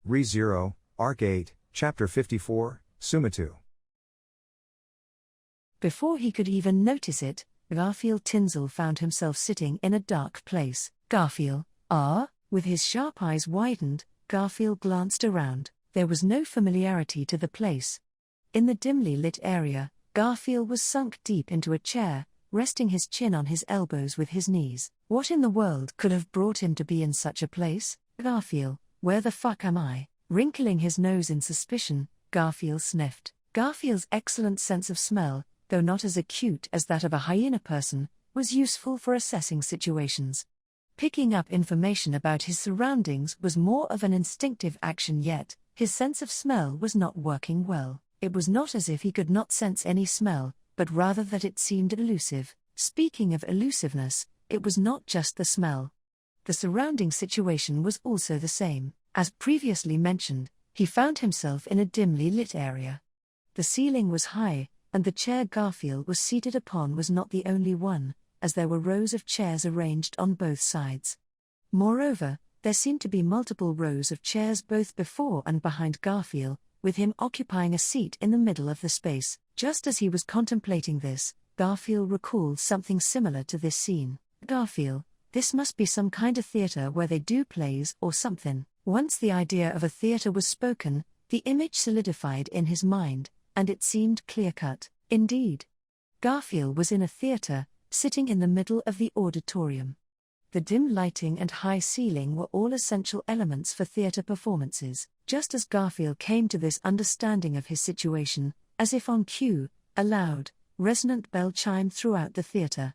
Re-Zero, Arc 8, Chapter 54, Soumatou. Before he could even notice it, Garfield Tinsel found himself sitting in a dark place. Garfield, with his sharp eyes widened, Garfield glanced around. There was no familiarity to the place. In the dimly lit area, Garfield was sunk deep into a chair, resting his chin on his elbows with his knees. What in the world could have brought him to be in such a place? Garfield, where the fuck am I? Wrinkling his nose in suspicion, Garfield sniffed. Garfield's excellent sense of smell, though not as acute as that of a hyena person, was useful for assessing situations. Picking up information about his surroundings was more of an instinctive action, yet his sense of smell was not working well. It was not as if he could not sense any smell, but rather that it seemed elusive. Speaking of elusiveness, it was not just the smell. The surrounding situation was also the same. As previously mentioned, he found himself in a dimly lit area. The ceiling was high, and the chair Garfield was seated upon was not the only one, as there were rows of chairs arranged on both sides. Moreover, there seemed to be multiple rows of chairs both before and behind Garfield, with him occupying a seat in the middle of the space. Just as he was contemplating this, Garfield recalled something similar to this scene. Garfield, this must be some kind of theater where they do plays or something. Once the idea of a theater was spoken, the image solidified in his mind, and it seemed clear-cut. Indeed, Garfield was in a theater, sitting in the middle of the auditorium. The dim lighting and high ceiling were all essential elements for theater performances. Just as Garfield came to this understanding of his situation, as if on cue, a loud, resonant bell chimed throughout the theater.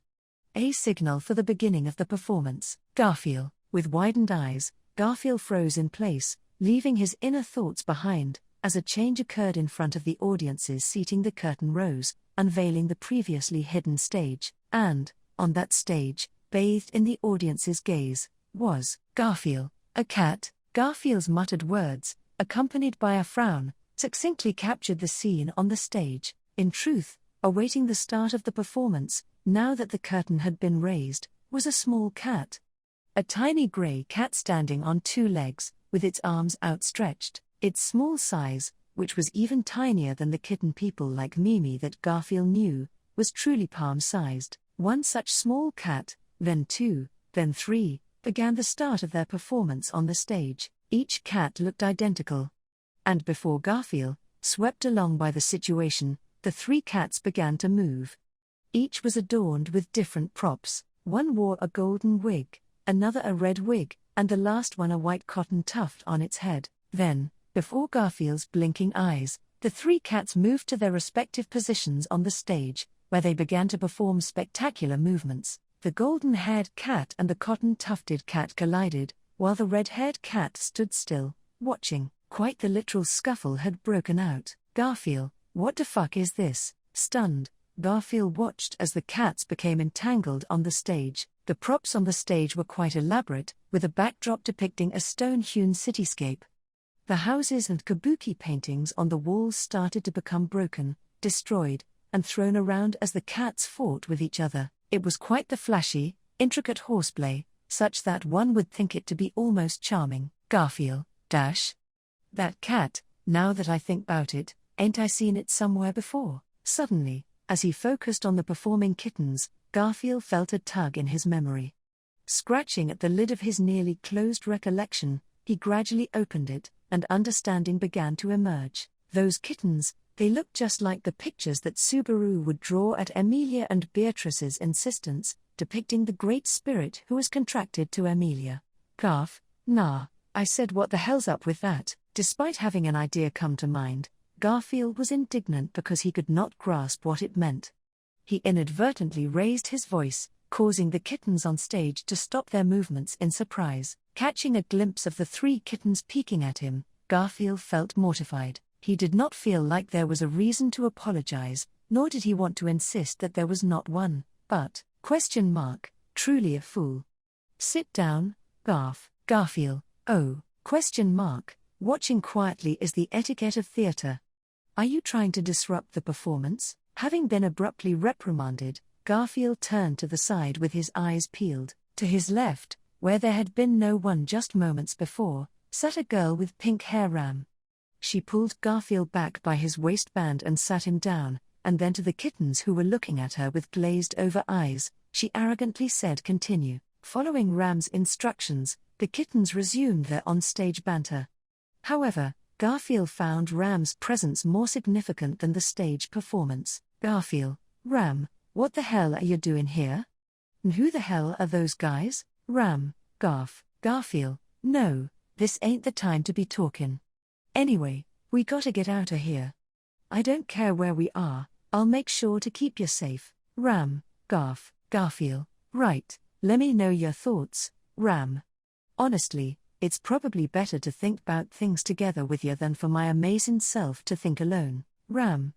A signal for the beginning of the performance. Garfield, with widened eyes, Garfield froze in place, leaving his inner thoughts behind, as a change occurred in front of the audience's seating. The curtain rose, unveiling the previously hidden stage, and, on that stage, bathed in the audience's gaze, was Garfield, a cat. Garfield's muttered words, accompanied by a frown, succinctly captured the scene on the stage. In truth, awaiting the start of the performance, now that the curtain had been raised, was a small cat. A tiny grey cat standing on two legs, with its arms outstretched. Its small size, which was even tinier than the kitten people like Mimi that Garfield knew, was truly palm-sized. One such small cat, then two, then three, began the start of their performance on the stage. Each cat looked identical. And before Garfield, swept along by the situation, the three cats began to move. Each was adorned with different props. One wore a golden wig, another a red wig, and the last one a white cotton tuft on its head. Then, before Garfield's blinking eyes, the three cats moved to their respective positions on the stage, where they began to perform spectacular movements. The golden-haired cat and the cotton-tufted cat collided, while the red-haired cat stood still, watching. Quite the literal scuffle had broken out. Garfield, what the fuck is this? Stunned, Garfield watched as the cats became entangled on the stage. The props on the stage were quite elaborate, with a backdrop depicting a stone-hewn cityscape. The houses and kabuki paintings on the walls started to become broken, destroyed, and thrown around as the cats fought with each other. It was quite the flashy, intricate horseplay, such that one would think it to be almost charming. Garfield, that cat, now that I think about it, ain't I seen it somewhere before? Suddenly, as he focused on the performing kittens, Garfield felt a tug in his memory. Scratching at the lid of his nearly closed recollection, he gradually opened it, and understanding began to emerge. Those kittens, they looked just like the pictures that Subaru would draw at Emilia and Beatrice's insistence, depicting the great spirit who was contracted to Emilia. Garf, nah, I said, what the hell's up with that? Despite having an idea come to mind, Garfield was indignant because he could not grasp what it meant. He inadvertently raised his voice, causing the kittens on stage to stop their movements in surprise. Catching a glimpse of the three kittens peeking at him, Garfield felt mortified. He did not feel like there was a reason to apologize, nor did he want to insist that there was not one, but, truly a fool. Sit down, Garfield, watching quietly is the etiquette of theater. Are you trying to disrupt the performance? Having been abruptly reprimanded, Garfield turned to the side with his eyes peeled. To his left, where there had been no one just moments before, sat a girl with pink hair. Ram. She pulled Garfield back by his waistband and sat him down, and then to the kittens who were looking at her with glazed-over eyes, she arrogantly said, "Continue." Following Ram's instructions, the kittens resumed their on-stage banter. However, Garfield found Ram's presence more significant than the stage performance. "Garfield, Ram, what the hell are you doing here? And who the hell are those guys?" Ram, Garfield, "No, this ain't the time to be talking. Anyway, we gotta get outta here. I don't care where we are, I'll make sure to keep you safe." Ram, Garfield, "Right, lemme know your thoughts, Ram. Honestly, it's probably better to think about things together with you than for my amazing self to think alone." Ram,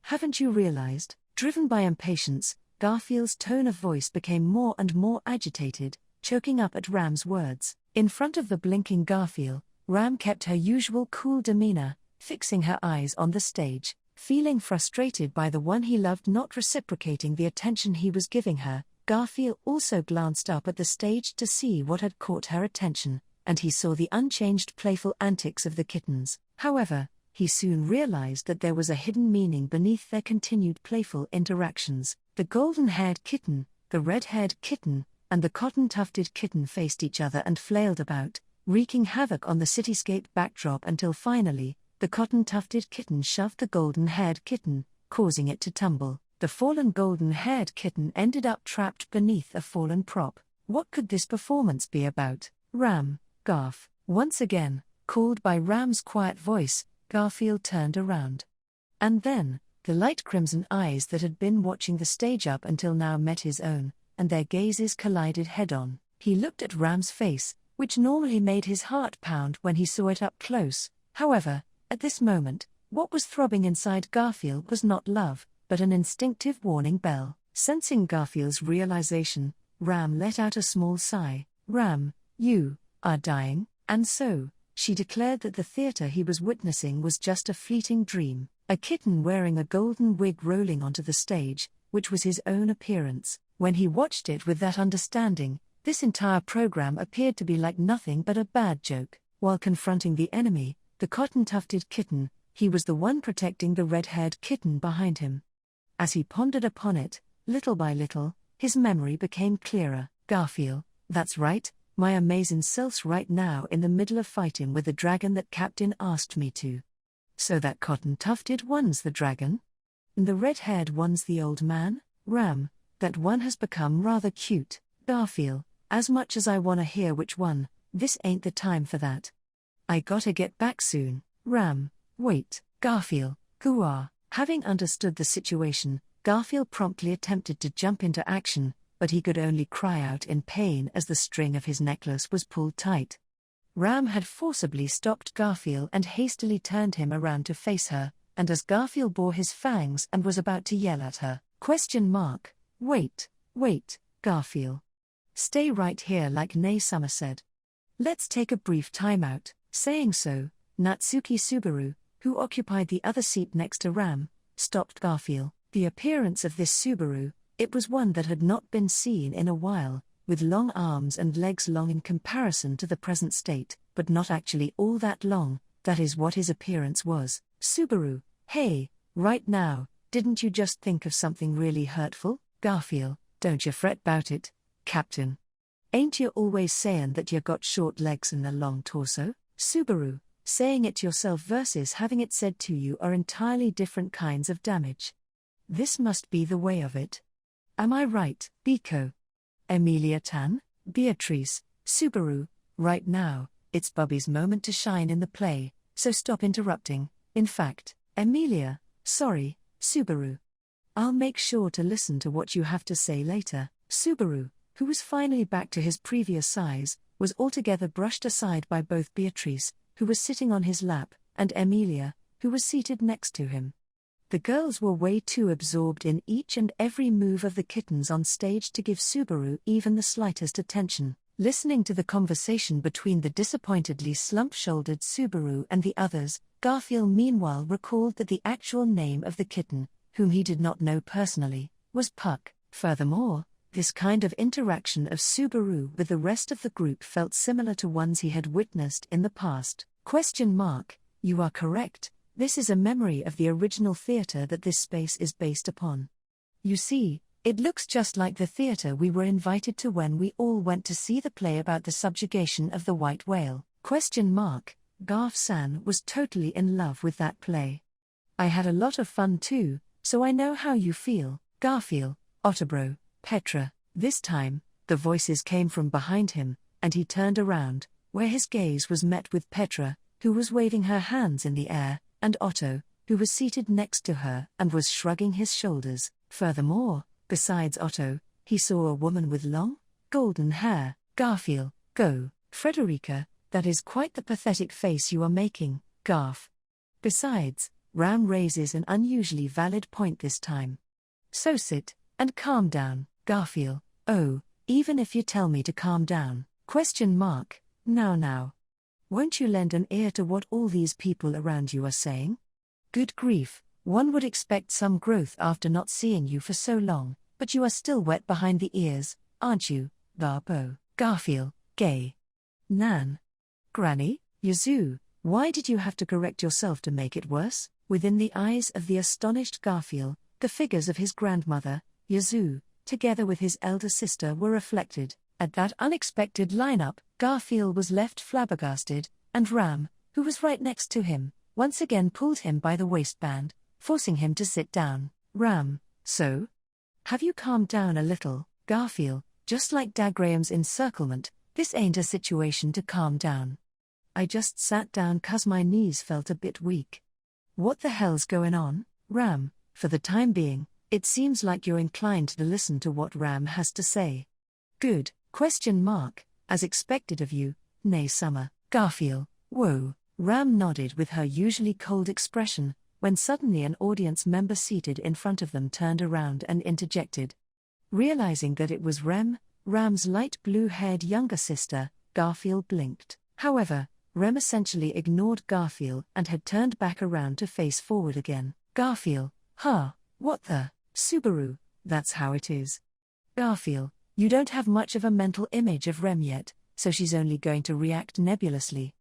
"Haven't you realized?" Driven by impatience, Garfield's tone of voice became more and more agitated, choking up at Ram's words. In front of the blinking Garfield, Ram kept her usual cool demeanor, fixing her eyes on the stage. Feeling frustrated by the one he loved not reciprocating the attention he was giving her, Garfield also glanced up at the stage to see what had caught her attention, and he saw the unchanged playful antics of the kittens. However, he soon realized that there was a hidden meaning beneath their continued playful interactions. The golden-haired kitten, the red-haired kitten, and the cotton-tufted kitten faced each other and flailed about, wreaking havoc on the cityscape backdrop until finally, the cotton-tufted kitten shoved the golden-haired kitten, causing it to tumble. The fallen golden-haired kitten ended up trapped beneath a fallen prop. What could this performance be about? Ram, Once again, called by Ram's quiet voice, Garfield turned around. And then, the light crimson eyes that had been watching the stage up until now met his own, and their gazes collided head-on. He looked at Ram's face, which normally made his heart pound when he saw it up close. However, at this moment, what was throbbing inside Garfield was not love, but an instinctive warning bell. Sensing Garfield's realization, Ram let out a small sigh. "Ram, you are dying." And so, she declared that the theater he was witnessing was just a fleeting dream. A kitten wearing a golden wig rolling onto the stage, which was his own appearance. When he watched it with that understanding, this entire program appeared to be like nothing but a bad joke. While confronting the enemy, the cotton-tufted kitten, he was the one protecting the red-haired kitten behind him. As he pondered upon it, little by little, his memory became clearer. "Garfield, that's right, my amazing self's right now in the middle of fighting with the dragon that Captain asked me to." "So that cotton-tufted one's the dragon? And the red-haired one's the old man?" "Ram, that one has become rather cute." "Garfield, as much as I wanna hear which one, this ain't the time for that. I gotta get back soon." "Ram, wait." "Garfield, Having understood the situation, Garfield promptly attempted to jump into action, but he could only cry out in pain as the string of his necklace was pulled tight. Ram had forcibly stopped Garfield and hastily turned him around to face her, and as Garfield bore his fangs and was about to yell at her, Wait, Garfield. Stay right here, like Nay Summer said. Let's take a brief timeout." Saying so, Natsuki Subaru, who occupied the other seat next to Ram, stopped Garfield. The appearance of this Subaru, it was one that had not been seen in a while, with long arms and legs long in comparison to the present state, but not actually all that long. That is what his appearance was. "Subaru, hey, right now, didn't you just think of something really hurtful?" "Garfield, don't you fret 'bout it, Captain. Ain't you always sayin' that you got short legs and a long torso?" "Subaru, saying it yourself versus having it said to you are entirely different kinds of damage. This must be the way of it. Am I right, Biko?" "Emilia-tan, Beatrice, Subaru, right now, it's Bubby's moment to shine in the play, so stop interrupting. In fact, Emilia, sorry, Subaru. I'll make sure to listen to what you have to say later." Subaru, who was finally back to his previous size, was altogether brushed aside by both Beatrice, who was sitting on his lap, and Emilia, who was seated next to him. The girls were way too absorbed in each and every move of the kittens on stage to give Subaru even the slightest attention. Listening to the conversation between the disappointedly slump-shouldered Subaru and the others, Garfield meanwhile recalled that the actual name of the kitten, whom he did not know personally, was Puck. Furthermore, This kind of interaction of Subaru with the rest of the group felt similar to ones he had witnessed in the past. You are correct, this is a memory of the original theater that this space is based upon. You see, it looks just like the theater we were invited to when we all went to see the play about the subjugation of the white whale. Garf-san was totally in love with that play. I had a lot of fun too, so I know how you feel. Garfield, Otobro, Petra. This time, the voices came from behind him, and he turned around, where his gaze was met with Petra, who was waving her hands in the air, and Otto, who was seated next to her and was shrugging his shoulders. Furthermore, besides Otto, he saw a woman with long, golden hair. Garfield, go. Frederica, that is quite the pathetic face you are making, Garf. Besides, Ram raises an unusually valid point this time. So sit, and calm down, Garfield. Oh, even if you tell me to calm down. Now. Won't you lend an ear to what all these people around you are saying? Good grief, one would expect some growth after not seeing you for so long, but you are still wet behind the ears, aren't you, Garbo? Garfield, gay. Nan. Granny, Yazoo, why did you have to correct yourself to make it worse? Within the eyes of the astonished Garfield, the figures of his grandmother, Yazoo, together with his elder sister were reflected. At that unexpected lineup, Garfield was left flabbergasted, and Ram, who was right next to him, once again pulled him by the waistband, forcing him to sit down. Ram, so? Have you calmed down a little, Garfield? Just like Dagraham's encirclement, this ain't a situation to calm down. I just sat down 'cause my knees felt a bit weak. What the hell's going on, Ram? For the time being, it seems like you're inclined to listen to what Ram has to say. Good, ? As expected of you, nay Summer. Garfield, whoa. Ram nodded with her usually cold expression, when suddenly an audience member seated in front of them turned around and interjected. Realizing that it was Ram's light blue-haired younger sister, Garfield blinked. However, Rem essentially ignored Garfield and had turned back around to face forward again. Garfield, what the? Subaru, that's how it is. Garfield, you don't have much of a mental image of Rem yet, so she's only going to react nebulously.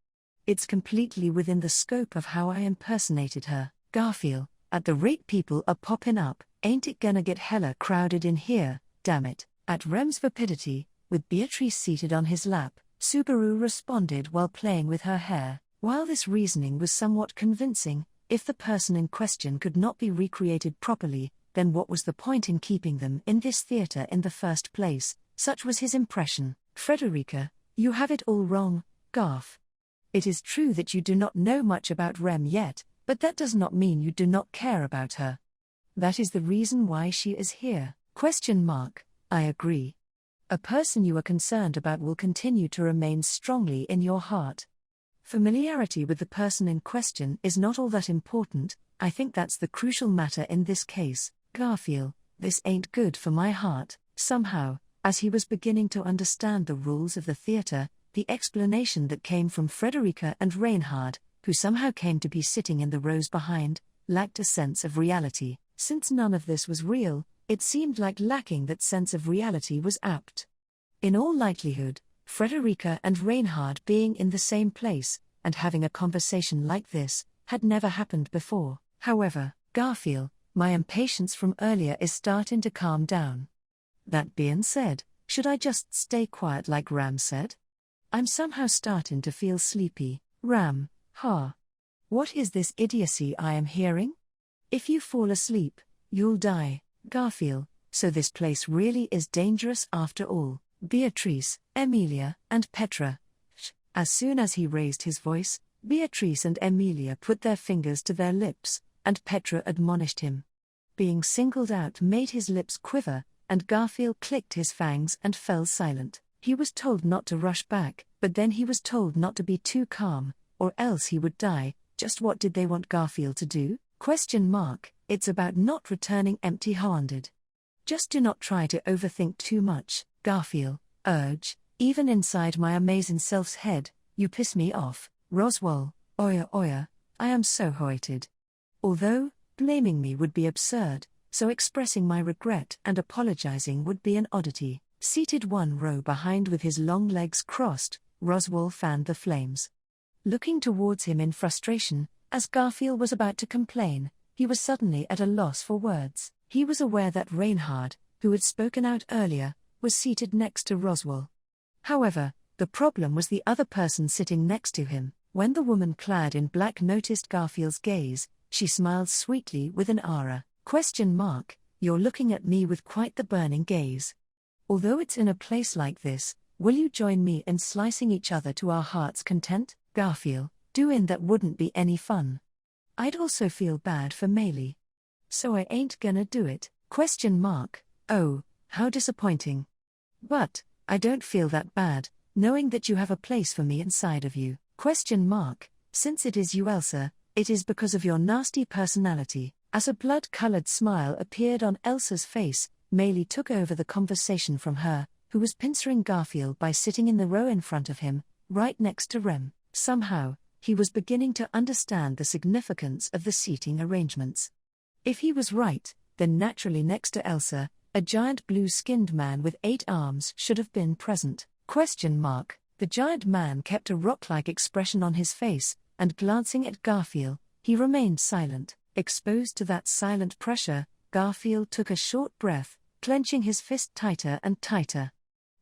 It's completely within the scope of how I impersonated her. Garfield, at the rate people are popping up, ain't it gonna get hella crowded in here, damn it. At Rem's vapidity, with Beatrice seated on his lap, Subaru responded while playing with her hair. While this reasoning was somewhat convincing, if the person in question could not be recreated properly, then what was the point in keeping them in this theater in the first place? Such was his impression. Frederica, you have it all wrong, Garf. It is true that you do not know much about Rem yet, but that does not mean you do not care about her. That is the reason why she is here. I agree. A person you are concerned about will continue to remain strongly in your heart. Familiarity with the person in question is not all that important. I think that's the crucial matter in this case. Garfield, this ain't good for my heart. Somehow, as he was beginning to understand the rules of the theater, the explanation that came from Frederica and Reinhard, who somehow came to be sitting in the rows behind, lacked a sense of reality. Since none of this was real, it seemed like lacking that sense of reality was apt. In all likelihood, Frederica and Reinhard being in the same place, and having a conversation like this, had never happened before. However, Garfield, my impatience from earlier is starting to calm down. That being said, should I just stay quiet like Ram said? I'm somehow starting to feel sleepy. Ram, what is this idiocy I am hearing? If you fall asleep, you'll die. Garfield, so this place really is dangerous after all. Beatrice, Emilia, and Petra. As soon as he raised his voice, Beatrice and Emilia put their fingers to their lips, and Petra admonished him. Being singled out made his lips quiver, and Garfield clicked his fangs and fell silent. He was told not to rush back, but then he was told not to be too calm, or else he would die. Just what did they want Garfield to do? It's about not returning empty-handed. Just do not try to overthink too much, Garfield, urge. Even inside my amazing self's head, you piss me off. Roswell, oya, I am so hoited. Although, blaming me would be absurd, so expressing my regret and apologizing would be an oddity. Seated one row behind with his long legs crossed, Roswell fanned the flames. Looking towards him in frustration, as Garfield was about to complain, he was suddenly at a loss for words. He was aware that Reinhard, who had spoken out earlier, was seated next to Roswell. However, the problem was the other person sitting next to him. When the woman clad in black noticed Garfield's gaze, she smiled sweetly with an aura. You're looking at me with quite the burning gaze. Although it's in a place like this, will you join me in slicing each other to our heart's content? Garfield, doing that wouldn't be any fun. I'd also feel bad for Meili. So I ain't gonna do it. Oh, how disappointing. But I don't feel that bad, knowing that you have a place for me inside of you. Since it is you, Elsa, it is because of your nasty personality. As a blood-colored smile appeared on Elsa's face, Meili took over the conversation from her, who was pincering Garfield by sitting in the row in front of him, right next to Rem. Somehow, he was beginning to understand the significance of the seating arrangements. If he was right, then naturally next to Elsa, a giant blue-skinned man with 8 arms should have been present. The giant man kept a rock-like expression on his face, and glancing at Garfield, he remained silent. Exposed to that silent pressure, Garfield took a short breath, clenching his fist tighter and tighter.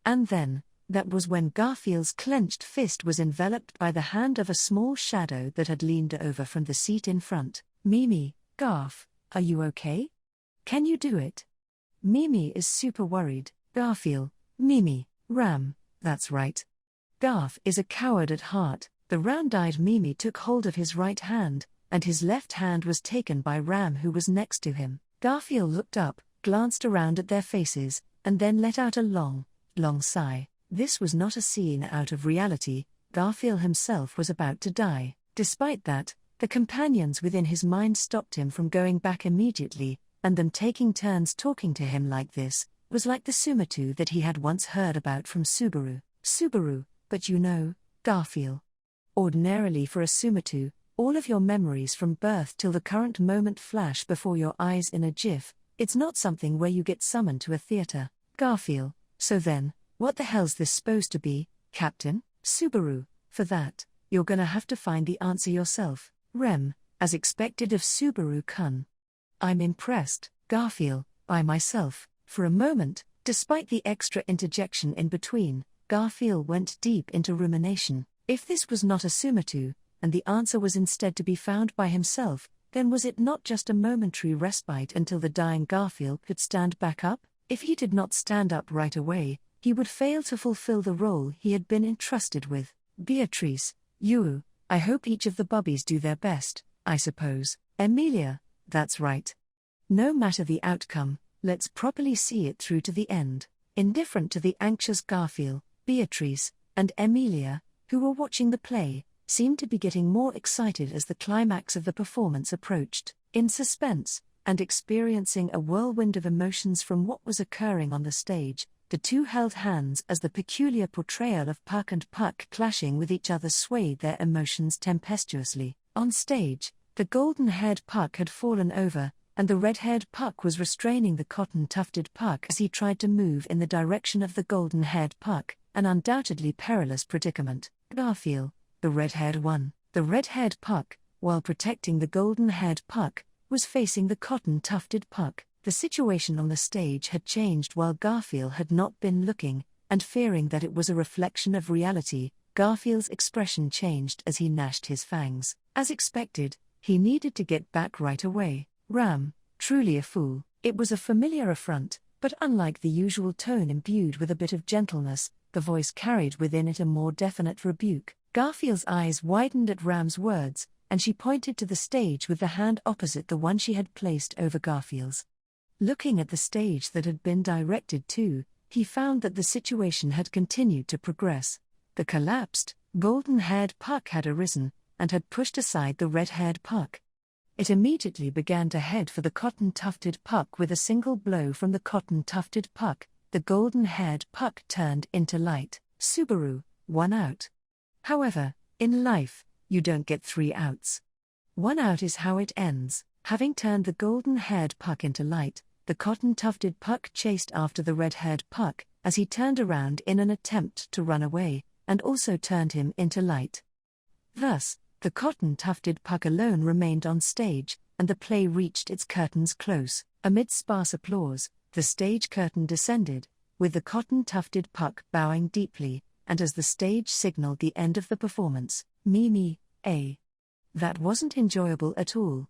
And then, that was when Garfield's clenched fist was enveloped by the hand of a small shadow that had leaned over from the seat in front. Mimi, Garf, are you okay? Can you do it? Mimi is super worried. Garfield, Mimi, Ram, that's right. Garf is a coward at heart. The round-eyed Mimi took hold of his right hand, and his left hand was taken by Ram, who was next to him. Garfield looked up, glanced around at their faces, and then let out a long, long sigh. This was not a scene out of reality. Garfield himself was about to die. Despite that, the companions within his mind stopped him from going back immediately, and them taking turns talking to him like this was like the Soumatou that he had once heard about from Subaru. But you know, Garfield. Ordinarily for a Soumatou, all of your memories from birth till the current moment flash before your eyes in a jiff. It's not something where you get summoned to a theater. Garfield, so then, what the hell's this supposed to be, Captain? Subaru, for that, you're gonna have to find the answer yourself. Rem, as expected of Subaru-kun. I'm impressed, Garfield, by myself. For a moment, despite the extra interjection in between, Garfield went deep into rumination. If this was not a Soumatou, and the answer was instead to be found by himself, then was it not just a momentary respite until the dying Garfield could stand back up? If he did not stand up right away, he would fail to fulfill the role he had been entrusted with. Beatrice, you, I hope each of the bubbies do their best, I suppose. Emilia, that's right. No matter the outcome, let's properly see it through to the end. Indifferent to the anxious Garfield, Beatrice, and Emilia, who were watching the play, seemed to be getting more excited as the climax of the performance approached. In suspense, and experiencing a whirlwind of emotions from what was occurring on the stage, the two held hands as the peculiar portrayal of Puck and Puck clashing with each other swayed their emotions tempestuously. On stage, the golden-haired Puck had fallen over, and the red-haired Puck was restraining the cotton-tufted Puck as he tried to move in the direction of the golden-haired Puck, an undoubtedly perilous predicament. Garfield, the red-haired one. The red-haired Puck, while protecting the golden-haired Puck, was facing the cotton-tufted Puck. The situation on the stage had changed while Garfield had not been looking, and fearing that it was a reflection of reality, Garfield's expression changed as he gnashed his fangs. As expected, he needed to get back right away. Ram, truly a fool. It was a familiar affront, but unlike the usual tone imbued with a bit of gentleness, the voice carried within it a more definite rebuke. Garfield's eyes widened at Ram's words, and she pointed to the stage with the hand opposite the one she had placed over Garfield's. Looking at the stage that had been directed to, he found that the situation had continued to progress. The collapsed, golden-haired Puck had arisen, and had pushed aside the red-haired Puck. It immediately began to head for the cotton-tufted Puck with a single blow from the cotton-tufted Puck. The golden-haired Puck turned into light. Subaru, 1 out. However, in life, you don't get 3 outs. 1 out is how it ends. Having turned the golden-haired Puck into light, the cotton-tufted Puck chased after the red-haired Puck as he turned around in an attempt to run away, and also turned him into light. Thus, the cotton-tufted Puck alone remained on stage, and the play reached its curtain's close. Amid sparse applause, the stage curtain descended, with the cotton-tufted Puck bowing deeply, and as the stage signaled the end of the performance, Mimi, that wasn't enjoyable at all.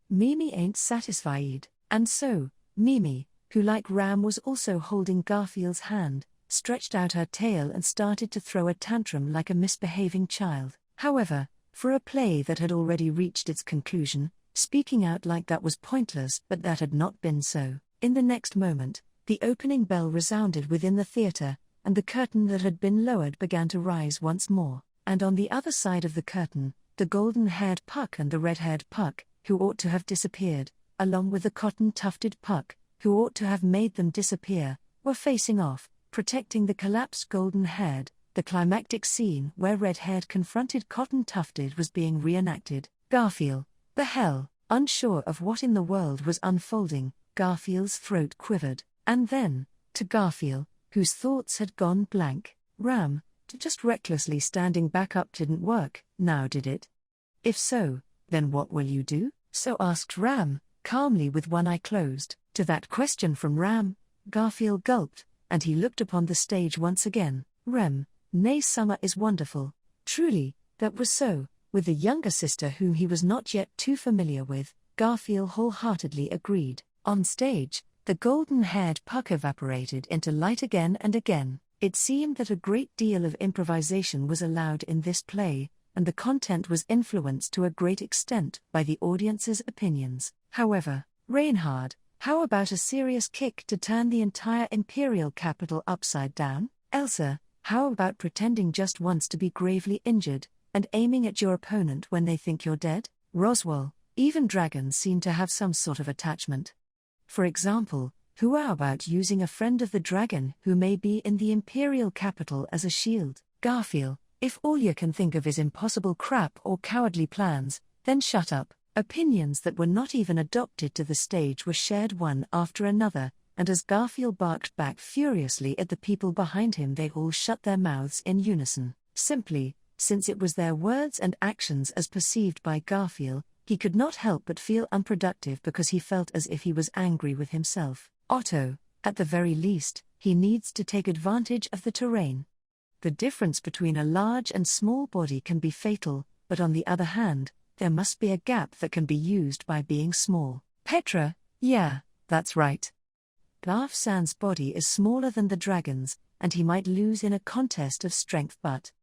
Mimi ain't satisfied, and so, Mimi, who like Ram was also holding Garfield's hand, stretched out her tail and started to throw a tantrum like a misbehaving child. However, for a play that had already reached its conclusion, speaking out like that was pointless, but that had not been so. In the next moment, the opening bell resounded within the theatre, and the curtain that had been lowered began to rise once more, and on the other side of the curtain, the golden-haired Puck and the red-haired Puck, who ought to have disappeared, along with the cotton-tufted Puck, who ought to have made them disappear, were facing off, protecting the collapsed golden-haired. The climactic scene where red-haired confronted cotton-tufted was being reenacted. Garfield, the hell, unsure of what in the world was unfolding, Garfield's throat quivered, and then, to Garfield, whose thoughts had gone blank, Ram, just recklessly standing back up didn't work, now did it? If so, then what will you do? So asked Ram, calmly with one eye closed. To that question from Ram, Garfield gulped, and he looked upon the stage once again. Rem, nay, summer is wonderful. Truly, that was so. With the younger sister whom he was not yet too familiar with, Garfield wholeheartedly agreed. On stage, the golden-haired Puck evaporated into light again and again. It seemed that a great deal of improvisation was allowed in this play, and the content was influenced to a great extent by the audience's opinions. However, Reinhard, how about a serious kick to turn the entire imperial capital upside down? Elsa, how about pretending just once to be gravely injured, and aiming at your opponent when they think you're dead? Roswell, even dragons seem to have some sort of attachment. For example, how about using a friend of the dragon who may be in the imperial capital as a shield? Garfield, if all you can think of is impossible crap or cowardly plans, then shut up. Opinions that were not even adopted to the stage were shared one after another, and as Garfield barked back furiously at the people behind him, they all shut their mouths in unison. Simply, since it was their words and actions as perceived by Garfield, he could not help but feel unproductive because he felt as if he was angry with himself. Otto, at the very least, he needs to take advantage of the terrain. The difference between a large and small body can be fatal, but on the other hand, there must be a gap that can be used by being small. Petra, yeah, that's right. Garf Sand's body is smaller than the dragon's, and he might lose in a contest of strength, but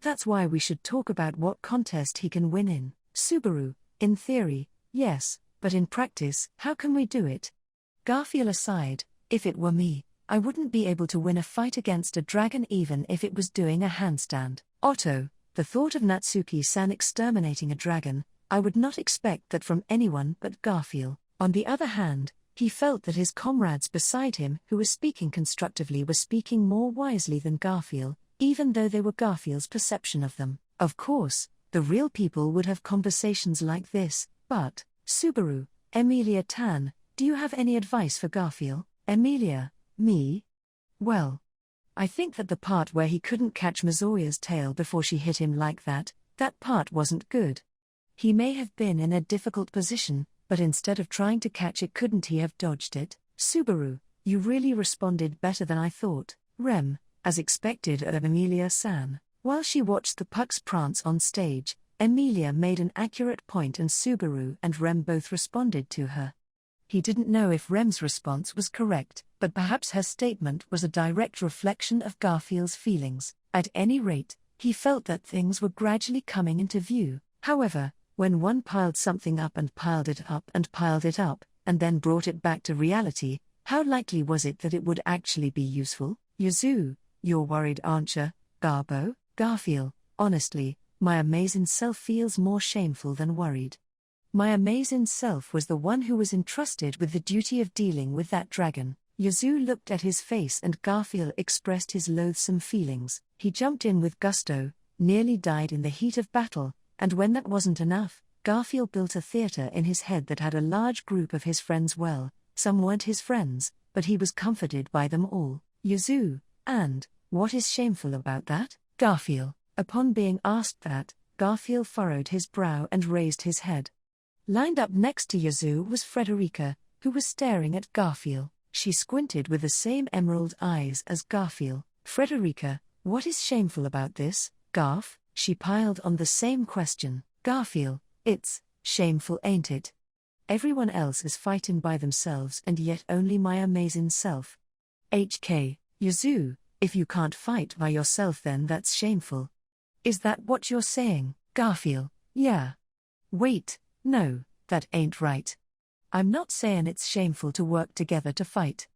that's why we should talk about what contest he can win in. Subaru, in theory, yes, but in practice, how can we do it? Garfield aside, if it were me, I wouldn't be able to win a fight against a dragon even if it was doing a handstand. Otto, the thought of Natsuki-san exterminating a dragon, I would not expect that from anyone but Garfield. On the other hand, he felt that his comrades beside him who were speaking constructively were speaking more wisely than Garfield, even though they were Garfield's perception of them. Of course, the real people would have conversations like this, but, Subaru, Emilia Tan, do you have any advice for Garfield? Emilia, me? Well, I think that the part where he couldn't catch Mizoya's tail before she hit him like that part wasn't good. He may have been in a difficult position, but instead of trying to catch it, couldn't he have dodged it? Subaru, you really responded better than I thought. Rem, as expected of Emilia-san. While she watched the Pucks prance on stage, Emilia made an accurate point and Subaru and Rem both responded to her. He didn't know if Rem's response was correct, but perhaps her statement was a direct reflection of Garfield's feelings. At any rate, he felt that things were gradually coming into view. However, when one piled something up and piled it up and piled it up, and then brought it back to reality, how likely was it that it would actually be useful? Yazoo, you're worried, aren't you? Garbo, Garfield, honestly, my amazing self feels more shameful than worried. My amazing self was the one who was entrusted with the duty of dealing with that dragon. Yazoo looked at his face and Garfield expressed his loathsome feelings. He jumped in with gusto, nearly died in the heat of battle, and when that wasn't enough, Garfield built a theater in his head that had a large group of his friends. Well, some weren't his friends, but he was comforted by them all. Yazoo, and, what is shameful about that? Garfield. Upon being asked that, Garfield furrowed his brow and raised his head. Lined up next to Yazoo was Frederica, who was staring at Garfield. She squinted with the same emerald eyes as Garfield. Frederica, what is shameful about this, Garf? She piled on the same question. Garfield, it's shameful, ain't it? Everyone else is fighting by themselves and yet only my amazing self. HK, Yazoo, if you can't fight by yourself then that's shameful. Is that what you're saying, Garfield? Yeah. Wait, no, that ain't right. I'm not saying it's shameful to work together to fight.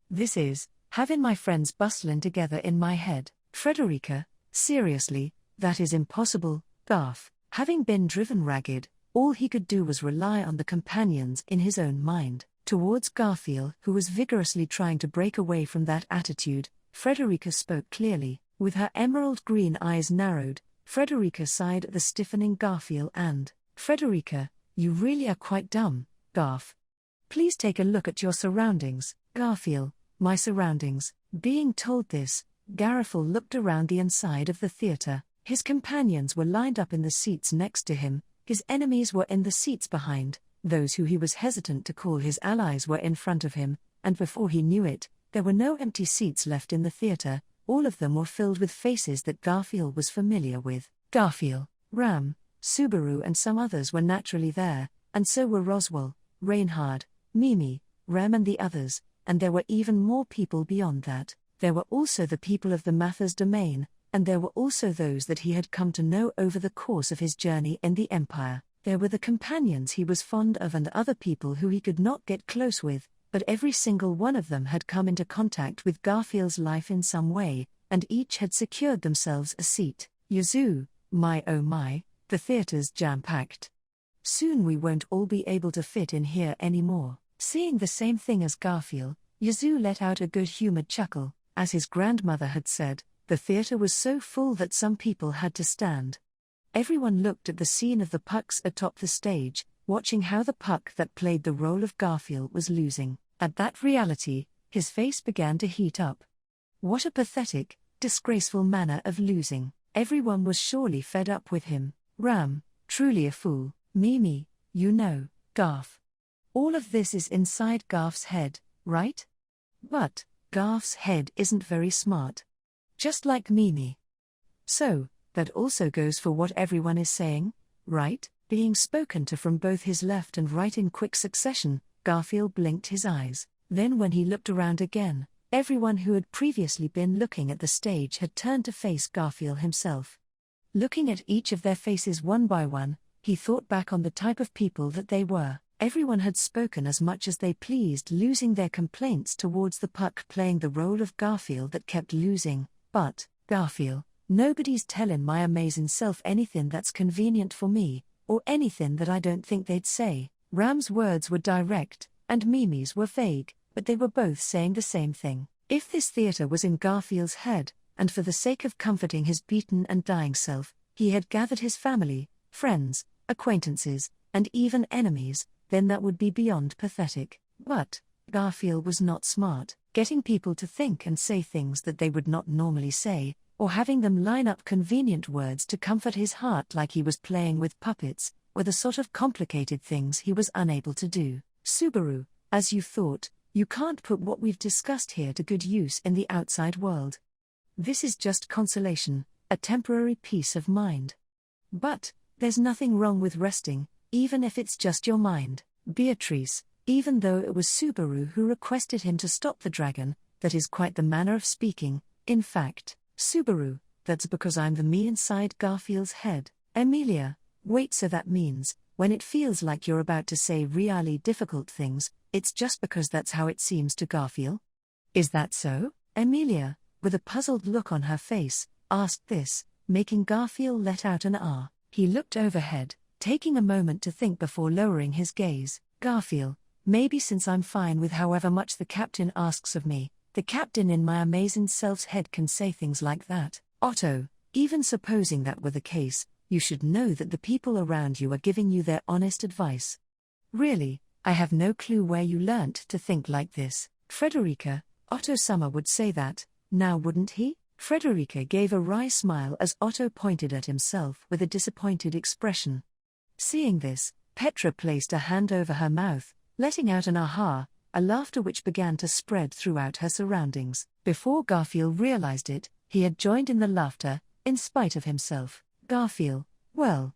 This is, having my friends bustling together in my head. Frederica, seriously, that is impossible, Garf. Having been driven ragged, all he could do was rely on the companions in his own mind. Towards Garfield, who was vigorously trying to break away from that attitude, Frederica spoke clearly. With her emerald green eyes narrowed, Frederica sighed at the stiffening Garfield and, Frederica, you really are quite dumb, Garf. Please take a look at your surroundings, Garfield. My surroundings. Being told this, Garfield looked around the inside of the theater. His companions were lined up in the seats next to him, his enemies were in the seats behind, those who he was hesitant to call his allies were in front of him, and before he knew it, there were no empty seats left in the theater, all of them were filled with faces that Garfield was familiar with. Garfield, Ram, Subaru and some others were naturally there, and so were Roswell, Reinhard, Mimi, Rem and the others, and there were even more people beyond that. There were also the people of the Mathers domain, and there were also those that he had come to know over the course of his journey in the Empire. There were the companions he was fond of and other people who he could not get close with, but every single one of them had come into contact with Garfield's life in some way, and each had secured themselves a seat. Yazoo, my oh my, the theater's jam-packed. Soon we won't all be able to fit in here anymore. Seeing the same thing as Garfield, Yazoo let out a good-humored chuckle. As his grandmother had said, the theater was so full that some people had to stand. Everyone looked at the scene of the pucks atop the stage, watching how the puck that played the role of Garfield was losing. At that reality, his face began to heat up. What a pathetic, disgraceful manner of losing. Everyone was surely fed up with him. Ram, truly a fool. Mimi, you know, Garf. All of this is inside Garf's head, right? But Garf's head isn't very smart. Just like Mimi. So, that also goes for what everyone is saying, right? Being spoken to from both his left and right in quick succession, Garfield blinked his eyes. Then when he looked around again, everyone who had previously been looking at the stage had turned to face Garfield himself. Looking at each of their faces one by one, he thought back on the type of people that they were. Everyone had spoken as much as they pleased, losing their complaints towards the puck playing the role of Garfield that kept losing. But, Garfield, nobody's tellin' my amazing self anything that's convenient for me, or anything that I don't think they'd say. Ram's words were direct, and Mimi's were vague, but they were both saying the same thing. If this theater was in Garfield's head, and for the sake of comforting his beaten and dying self, he had gathered his family, friends, acquaintances, and even enemies, then that would be beyond pathetic. But Garfield was not smart. Getting people to think and say things that they would not normally say, or having them line up convenient words to comfort his heart like he was playing with puppets, were the sort of complicated things he was unable to do. Subaru, as you thought, you can't put what we've discussed here to good use in the outside world. This is just consolation, a temporary peace of mind. But there's nothing wrong with resting, even if it's just your mind. Beatrice, even though it was Subaru who requested him to stop the dragon, that is quite the manner of speaking. In fact, Subaru, that's because I'm the me inside Garfield's head. Emilia, wait, so that means, when it feels like you're about to say really difficult things, it's just because that's how it seems to Garfield? Is that so? Emilia, with a puzzled look on her face, asked this, making Garfield let out an ah. He looked overhead, taking a moment to think before lowering his gaze. Garfield, maybe since I'm fine with however much the captain asks of me, the captain in my amazing self's head can say things like that. Otto, even supposing that were the case, you should know that the people around you are giving you their honest advice. Really, I have no clue where you learnt to think like this. Frederica, Otto-sama would say that, now wouldn't he? Frederica gave a wry smile as Otto pointed at himself with a disappointed expression. Seeing this, Petra placed a hand over her mouth, letting out an aha, a laughter which began to spread throughout her surroundings. Before Garfield realized it, he had joined in the laughter, in spite of himself. Garfield, well,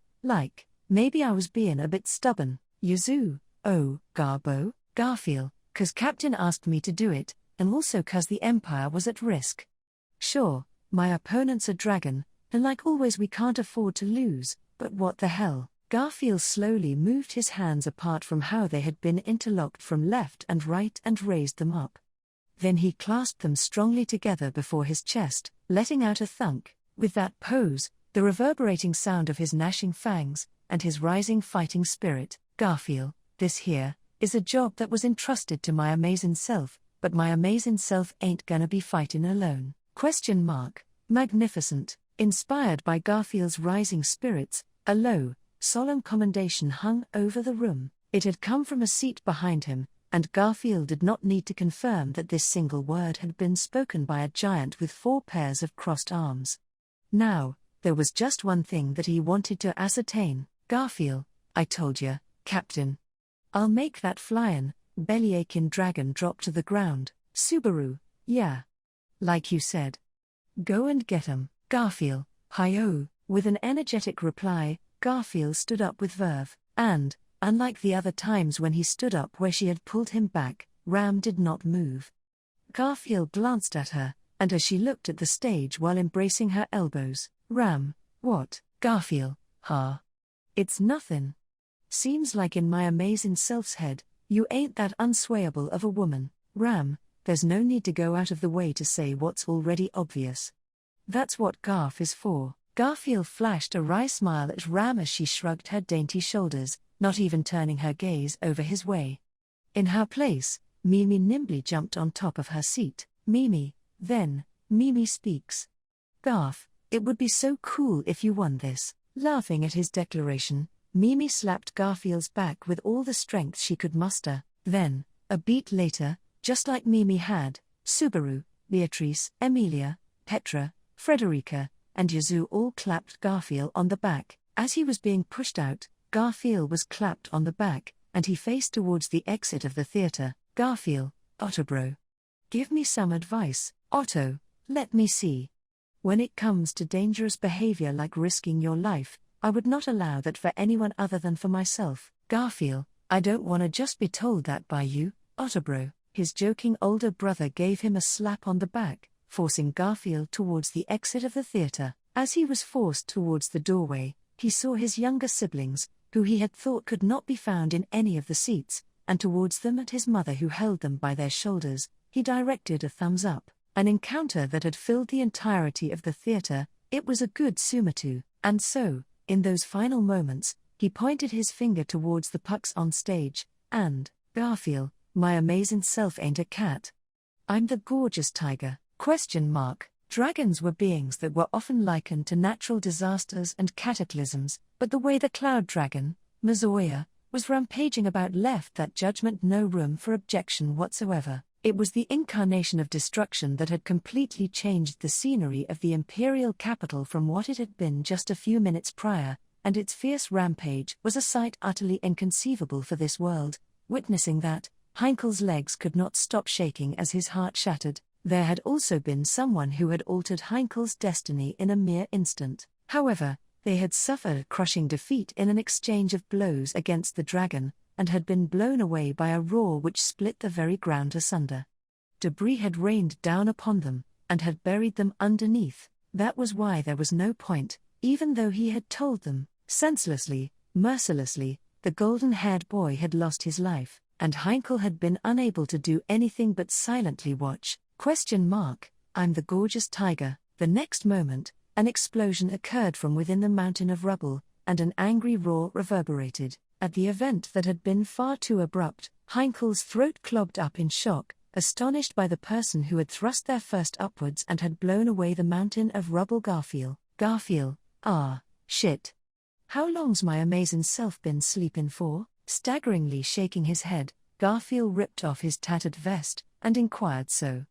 maybe I was being a bit stubborn. Yuzu, oh, Garbo, Garfield, 'cause Captain asked me to do it, and also 'cause the Empire was at risk. Sure, my opponent's a dragon, and like always we can't afford to lose, but what the hell? Garfield slowly moved his hands apart from how they had been interlocked from left and right and raised them up. Then he clasped them strongly together before his chest, letting out a thunk. With that pose, the reverberating sound of his gnashing fangs, and his rising fighting spirit, Garfield, this here, is a job that was entrusted to my amazing self, but my amazing self ain't gonna be fighting alone. ? Magnificent. Inspired by Garfield's rising spirits, a low, solemn commendation hung over the room. It had come from a seat behind him, and Garfield did not need to confirm that this single word had been spoken by a giant with 4 pairs of crossed arms. Now, there was just one thing that he wanted to ascertain. Garfield, I told ya, Captain. I'll make that flyin', belly-aching dragon drop to the ground. Subaru, yeah. Like you said. Go and get 'em. Garfield, hi-oh. With an energetic reply, Garfield stood up with verve, and, unlike the other times when he stood up where she had pulled him back, Ram did not move. Garfield glanced at her, and as she looked at the stage while embracing her elbows, Ram, what? Garfield, it's nothin'. Seems like in my amazing self's head, you ain't that unswayable of a woman. Ram, there's no need to go out of the way to say what's already obvious. That's what Garf is for. Garfield flashed a wry smile at Ram as she shrugged her dainty shoulders, not even turning her gaze over his way. In her place, Mimi nimbly jumped on top of her seat. Mimi speaks. Garf, it would be so cool if you won this. Laughing at his declaration, Mimi slapped Garfield's back with all the strength she could muster. Then, a beat later, just like Mimi had, Subaru, Beatrice, Emilia, Petra, Frederica, and Yuzu all clapped Garfield on the back. As he was being pushed out, Garfield was clapped on the back, and he faced towards the exit of the theater. Garfield, Otto bro. Give me some advice, Otto, let me see. When it comes to dangerous behavior like risking your life, I would not allow that for anyone other than for myself. Garfield, I don't wanna just be told that by you, Otto bro. His joking older brother gave him a slap on the back, forcing Garfield towards the exit of the theater. As he was forced towards the doorway, he saw his younger siblings, who he had thought could not be found in any of the seats, and towards them and his mother who held them by their shoulders, he directed a thumbs up. An encounter that had filled the entirety of the theater. It was a good Soumatou, and so, in those final moments, he pointed his finger towards the pucks on stage, and, Garfield, my amazing self ain't a cat. I'm the gorgeous tiger. ? Dragons were beings that were often likened to natural disasters and cataclysms, but the way the cloud dragon, Mazoya, was rampaging about left that judgment no room for objection whatsoever. It was the incarnation of destruction that had completely changed the scenery of the imperial capital from what it had been just a few minutes prior, and its fierce rampage was a sight utterly inconceivable for this world. Witnessing that, Heinkel's legs could not stop shaking as his heart shattered. There had also been someone who had altered Heinkel's destiny in a mere instant. However, they had suffered a crushing defeat in an exchange of blows against the dragon, and had been blown away by a roar which split the very ground asunder. Debris had rained down upon them, and had buried them underneath. That was why there was no point, even though he had told them. Senselessly, mercilessly, the golden-haired boy had lost his life, and Heinkel had been unable to do anything but silently watch. ? I'm the gorgeous tiger. The next moment, an explosion occurred from within the mountain of rubble, and an angry roar reverberated. At the event that had been far too abrupt, Heinkel's throat clogged up in shock, astonished by the person who had thrust their first upwards and had blown away the mountain of rubble. Garfield, shit. How long's my amazing self been sleepin' for? Staggeringly shaking his head, Garfield ripped off his tattered vest, and inquired so.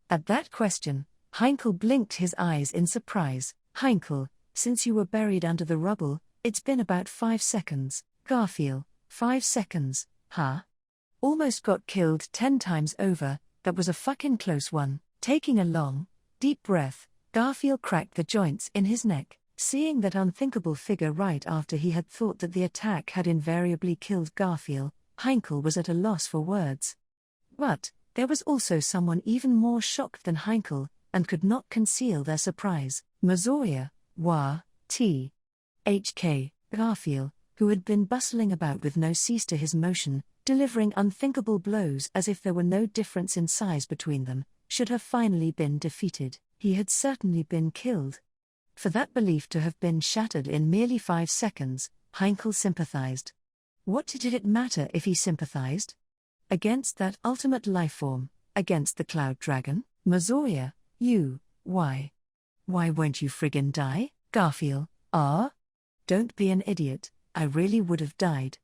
At that question, Heinkel blinked his eyes in surprise. Heinkel, since you were buried under the rubble, it's been about 5 seconds. Garfield, 5 seconds, huh? Almost got killed 10 times over, that was a fucking close one. Taking a long, deep breath, Garfield cracked the joints in his neck. Seeing that unthinkable figure right after he had thought that the attack had invariably killed Garfield, Heinkel was at a loss for words. But there was also someone even more shocked than Heinkel, and could not conceal their surprise. Mazoya, T.H.K. Garfield, who had been bustling about with no cease to his motion, delivering unthinkable blows as if there were no difference in size between them, should have finally been defeated. He had certainly been killed. For that belief to have been shattered in merely 5 seconds, Heinkel sympathized. What did it matter if he sympathized? Against that ultimate lifeform, against the Cloud Dragon? Mazoya, why won't you friggin' die? Garfield, don't be an idiot, I really would have died.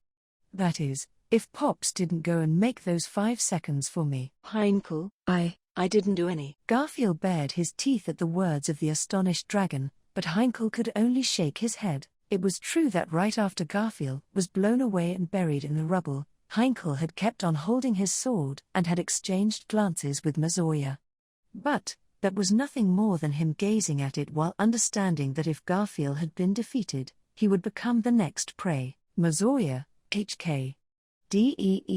That is, if Pops didn't go and make those 5 seconds for me. Heinkel, I didn't do any. Garfield bared his teeth at the words of the astonished dragon, but Heinkel could only shake his head. It was true that right after Garfield was blown away and buried in the rubble, Heinkel had kept on holding his sword and had exchanged glances with Mazoya. But that was nothing more than him gazing at it while understanding that if Garfield had been defeated, he would become the next prey. Mazoya, H.K. D.E.E.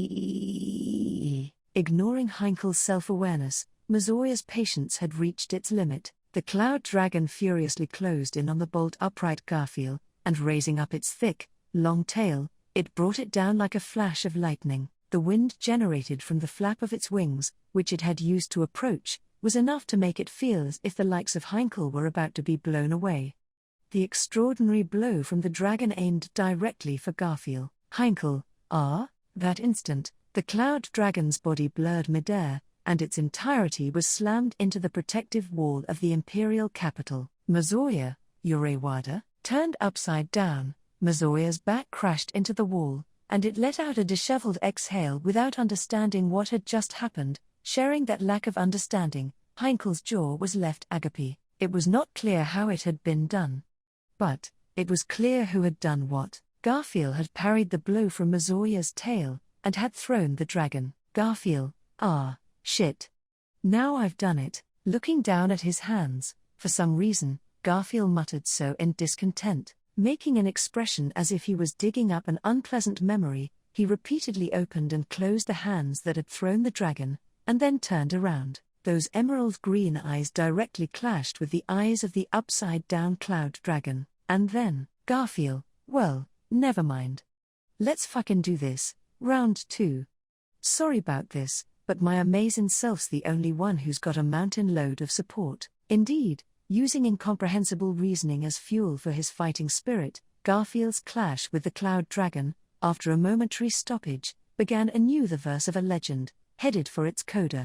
Ignoring Heinkel's self-awareness, Mazoya's patience had reached its limit. The Cloud Dragon furiously closed in on the bolt-upright Garfield, and raising up its thick, long tail, it brought it down like a flash of lightning. The wind generated from the flap of its wings, which it had used to approach, was enough to make it feel as if the likes of Heinkel were about to be blown away. The extraordinary blow from the dragon aimed directly for Garfield. Heinkel, that instant, the Cloud Dragon's body blurred midair, and its entirety was slammed into the protective wall of the imperial capital. Mazoya, Urewada, turned upside down. Mazoya's back crashed into the wall, and it let out a disheveled exhale without understanding what had just happened. Sharing that lack of understanding, Heinkel's jaw was left agape. It was not clear how it had been done. But it was clear who had done what. Garfield had parried the blow from Mazoya's tail, and had thrown the dragon. Garfield, shit. Now I've done it. Looking down at his hands, for some reason, Garfield muttered so in discontent. Making an expression as if he was digging up an unpleasant memory, he repeatedly opened and closed the hands that had thrown the dragon, and then turned around. Those emerald green eyes directly clashed with the eyes of the upside-down Cloud Dragon. And then, Garfield, well, never mind. Let's fucking do this. Round 2. Sorry about this, but my amazing self's the only one who's got a mountain load of support. Indeed, using incomprehensible reasoning as fuel for his fighting spirit, Garfield's clash with the Cloud Dragon, after a momentary stoppage, began anew the verse of a legend, headed for its coda.